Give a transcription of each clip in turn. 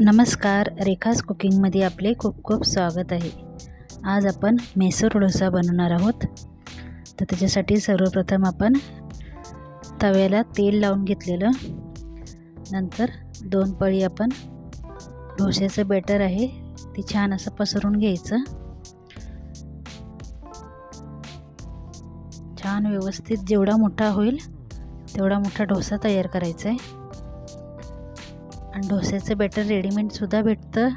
नमस्कार, रेखाज कुकिंगमध्ये आपले खूप खूप स्वागत आहे। आज आपण मैसूर डोसा बनवणार आहोत। तर त्याच्यासाठी सर्वप्रथम आपण तव्याला तेल लावून घेतलेलं, नंतर 2 पळी आपण डोश्याचं बॅटर आहे ते छान असं पसरून घ्यायचं। छान व्यवस्थित जेवढा मोठा होईल तेवढा मोठा डोसा तयार करायचा आहे। आणि डोस्याचं बॅटर रेडीमेड सुद्धा भेटतं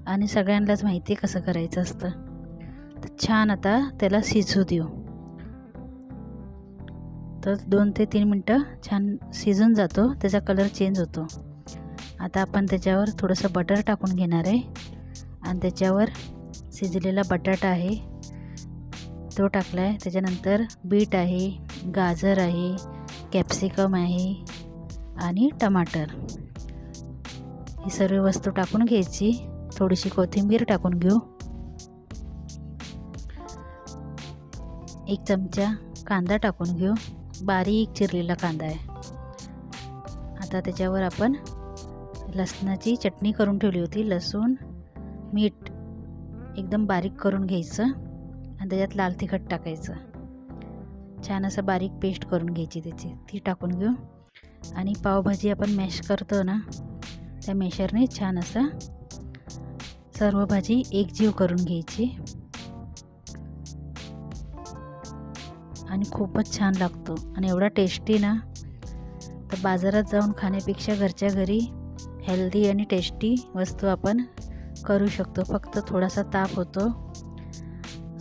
आणि सगळ्यांनाच माहिती आहे कसं करायचं असतं। तर छान आता त्याला शिजू देऊ। तर 2 ते 3 मिनिटं छान शिजून जातो, त्याचा कलर चेंज होतो। आता आपण त्याच्यावर थोडंसं बटर टाकून घेणार आहे आणि त्याच्यावर शिजलेला बटाटा आहे तो टाकला आहे। त्याच्यानंतर बीट आहे, गाजर आहे, कॅप्सिकम आहे आणि टमाटर, ही सर्व वस्तू टाकून घ्यायची। थोडीशी कोथिंबीर टाकून घेऊ। 1 चमचा कांदा टाकून घेऊ, बारीक चिरलेला कांदा आहे। आता त्याच्यावर आपण लसणाची चटणी करून ठेवली होती, लसूण मीठ एकदम बारीक करून घ्यायचं आणि त्याच्यात लाल तिखट टाकायचं। छान असं बारीक पेस्ट करून घ्यायची त्याची, ती टाकून घेऊ। आणि पावभाजी आपण मॅश करतो ना, त्या मॅशरने छान असं सर्व भाजी एकजीव करून घ्यायची आणि खूपच छान लागतो आणि एवढा टेस्टी ना, तर बाजारात जाऊन खाण्यापेक्षा घरच्या घरी हेल्दी आणि टेस्टी वस्तू आपण करू शकतो। फक्त थोडासा ताप होतो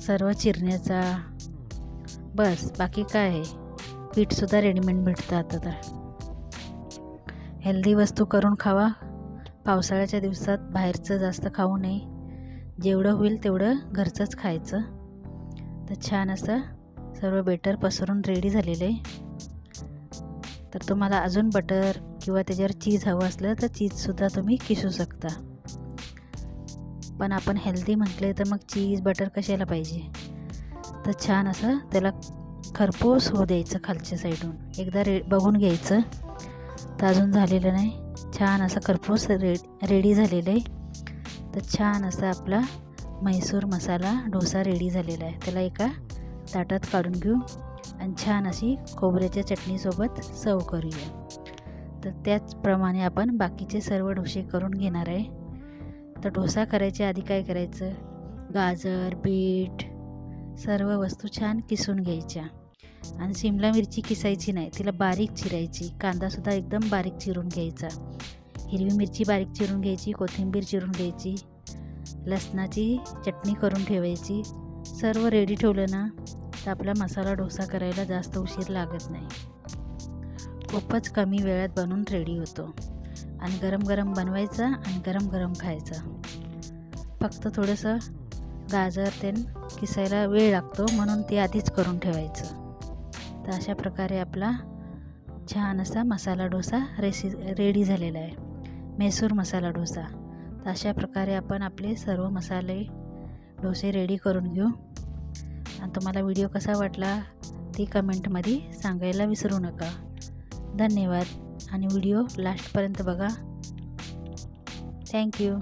सर्व चिरण्याचा, बस, बाकी काय आहे। पीठसुद्धा रेडीमेड भेटतं आता। तर हेल्दी वस्तू करून खावा। पावसाळ्याच्या दिवसात बाहेरचं जास्त खाऊ नये, जेवढं होईल तेवढं घरचंच खायचं। तर छान असं सर्व बेटर पसरून रेडी झालेलं आहे। तर तुम्हाला अजून बटर किंवा त्याच्यावर चीज हवं असलं तर चीजसुद्धा तुम्ही किसू शकता, पण आपण हेल्दी म्हटले तर मग चीज बटर कशाला पाहिजे। तर छान असं त्याला खरपूस होऊ द्यायचं खालच्या साईडून, एकदा बघून घ्यायचं। तर अजून झालेलं नाही, छान असं खरपूस रेडी झालेलं आहे। तर छान असा आपला म्हैसूर मसाला डोसा रेडी झालेला आहे। त्याला एका ताटात काढून घेऊ आणि छान अशी खोबऱ्याच्या चटणीसोबत सर्व करूया। तर त्याचप्रमाणे आपण बाकीचे सर्व डोसे करून घेणार आहे। तर डोसा करायच्या आधी काय करायचं, गाजर, बीट सर्व वस्तू छान किसून घ्यायच्या आणि शिमला मिरची किसायची नाही, तिला बारीक चिरायची। कांदासुद्धा एकदम बारीक चिरून घ्यायचा, हिरवी मिरची बारीक चिरून घ्यायची, कोथिंबीर चिरून घ्यायची, लसणाची चटणी करून ठेवायची। सर्व रेडी ठेवलं ना तर आपला मसाला डोसा करायला जास्त उशीर लागत नाही, खूपच कमी वेळात बनून रेडी होतो आणि गरम गरम बनवायचा आणि गरम गरम खायचा। फक्त थोडंसं गाजर ते किसायला वेळ लागतो म्हणून ते आधीच करून ठेवायचं। तर अशा प्रकारे आपला छान असा मसाला डोसा रेडी झालेला आहे, मैसूर मसाला डोसा। तर अशा प्रकारे आपण आपले सर्व मसाले डोसे रेडी करून घेऊ। आणि तुम्हाला व्हिडिओ कसा वाटला ते कमेंटमध्ये सांगायला विसरू नका। धन्यवाद आणि व्हिडिओ लास्टपर्यंत बघा। थँक्यू।